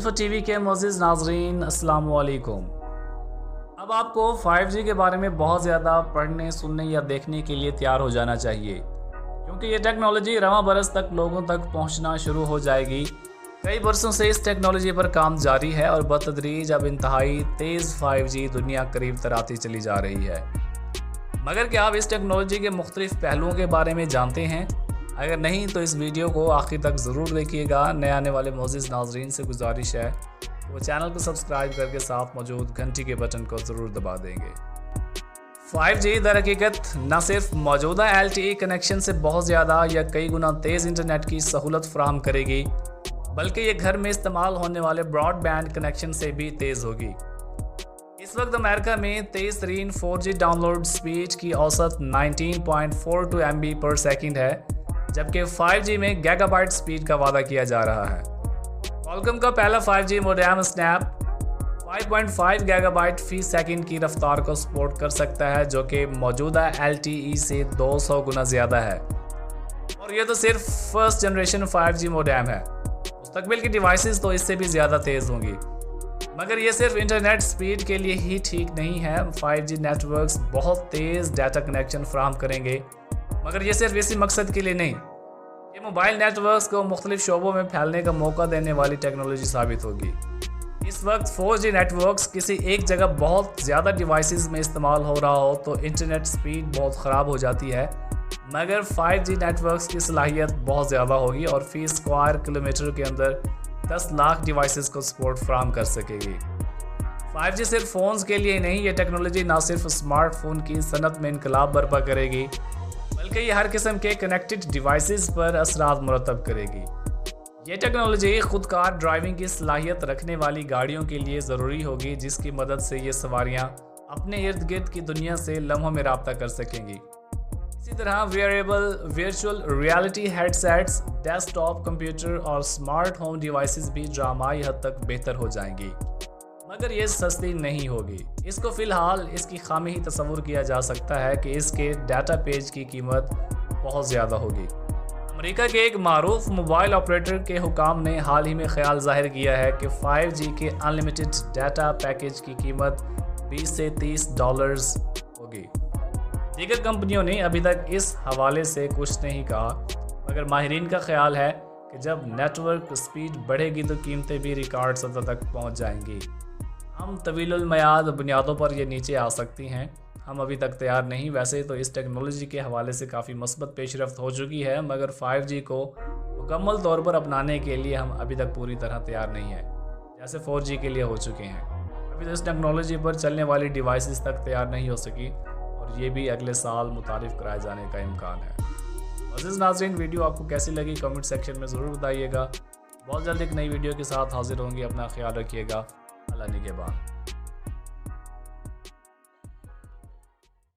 Info T V کے معزز ناظرین السلام علیکم۔ اب آپ کو 5G کے بارے میں بہت زیادہ پڑھنے، سننے یا دیکھنے کے لیے تیار ہو جانا چاہیے، کیونکہ یہ ٹیکنالوجی رواں برس تک لوگوں تک پہنچنا شروع ہو جائے گی۔ کئی برسوں سے اس ٹیکنالوجی پر کام جاری ہے اور بتدریج اب انتہائی تیز 5G دنیا قریب تر آتی چلی جا رہی ہے۔ مگر کیا آپ اس ٹیکنالوجی کے مختلف پہلوؤں کے بارے میں جانتے ہیں؟ اگر نہیں تو اس ویڈیو کو آخر تک ضرور دیکھیے گا۔ نئے آنے والے معزز ناظرین سے گزارش ہے وہ چینل کو سبسکرائب کر کے ساتھ موجود گھنٹی کے بٹن کو ضرور دبا دیں گے۔ 5G در حقیقت نہ صرف موجودہ LTE کنیکشن سے بہت زیادہ یا کئی گنا تیز انٹرنیٹ کی سہولت فراہم کرے گی، بلکہ یہ گھر میں استعمال ہونے والے براڈ بینڈ کنیکشن سے بھی تیز ہوگی۔ اس وقت امریکہ میں تیز ترین 4G ڈاؤن لوڈ سپیڈ کی اوسط 19.42 MB پر سیکنڈ ہے، جبکہ 5G میں گیگا بائٹ سپیڈ کا وعدہ کیا جا رہا ہے۔ کوالکم کا پہلا 5G modem Snap 5.5 gigabyte فی سیکنڈ کی رفتار کو سپورٹ کر سکتا ہے، جو کہ موجودہ LTE سے 200 گنا زیادہ ہے، اور یہ تو صرف فرسٹ جنریشن 5G موڈیم ہے۔ مستقبل کی ڈیوائسز تو اس سے بھی زیادہ تیز ہوں گی، مگر یہ صرف انٹرنیٹ سپیڈ کے لیے ہی ٹھیک نہیں ہے۔ 5G نیٹ ورکس بہت تیز ڈیٹا کنیکشن فراہم کریں گے، مگر یہ صرف اسی مقصد کے لیے نہیں، یہ موبائل نیٹ ورکس کو مختلف شعبوں میں پھیلنے کا موقع دینے والی ٹیکنالوجی ثابت ہوگی۔ اس وقت 4G نیٹ ورکس کسی ایک جگہ بہت زیادہ ڈیوائسز میں استعمال ہو رہا ہو تو انٹرنیٹ سپیڈ بہت خراب ہو جاتی ہے، مگر 5G نیٹ ورکس کی صلاحیت بہت زیادہ ہوگی اور فی اسکوائر کلومیٹر کے اندر 10 لاکھ ڈیوائسز کو سپورٹ فراہم کر سکے گی۔ 5G صرف فونز کے لیے نہیں، یہ ٹیکنالوجی نہ صرف اسمارٹ فون کی صنعت میں انقلاب برپا کرے گی، بلکہ یہ ہر قسم کے کنیکٹڈ ڈیوائسز پر اثرات مرتب کرے گی۔ یہ ٹیکنالوجی خود کار ڈرائیونگ کی صلاحیت رکھنے والی گاڑیوں کے لیے ضروری ہوگی، جس کی مدد سے یہ سواریاں اپنے ارد گرد کی دنیا سے لمحوں میں رابطہ کر سکیں گی۔ اسی طرح wearable virtual reality headsets, desktop computer اور اسمارٹ ہوم ڈیوائسز بھی ڈرامائی حد تک بہتر ہو جائیں گی، مگر یہ سستی نہیں ہوگی۔ اس کو فی الحال اس کی خامی ہی تصور کیا جا سکتا ہے کہ اس کے ڈیٹا پیج کی قیمت بہت زیادہ ہوگی۔ امریکہ کے ایک معروف موبائل آپریٹر کے حکام نے حال ہی میں خیال ظاہر کیا ہے کہ 5G کے انلمیٹڈ ڈیٹا پیکیج کی قیمت $20 سے $30 ہوگی۔ دیگر کمپنیوں نے ابھی تک اس حوالے سے کچھ نہیں کہا، مگر ماہرین کا خیال ہے کہ جب نیٹ ورک سپیڈ بڑھے گی تو قیمتیں بھی ریکارڈ سطح تک پہنچ جائیں گی۔ ہم طویل المیعاد بنیادوں پر یہ نیچے آ سکتی ہیں، ہم ابھی تک تیار نہیں۔ ویسے تو اس ٹیکنالوجی کے حوالے سے کافی مثبت پیش رفت ہو چکی ہے، مگر 5G کو مکمل طور پر اپنانے کے لیے ہم ابھی تک پوری طرح تیار نہیں ہیں، جیسے 4G کے لیے ہو چکے ہیں۔ ابھی تو اس ٹیکنالوجی پر چلنے والی ڈیوائسز تک تیار نہیں ہو سکی، اور یہ بھی اگلے سال متعارف کرائے جانے کا امکان ہے۔ عزیز ناظرین، ویڈیو آپ کو کیسی لگی کمنٹ سیکشن میں ضرور بتائیے گا۔ بہت جلد ایک نئی ویڈیو کے ساتھ حاضر ہوں گے، اپنا خیال رکھیے گا۔ اللہ نگہبان۔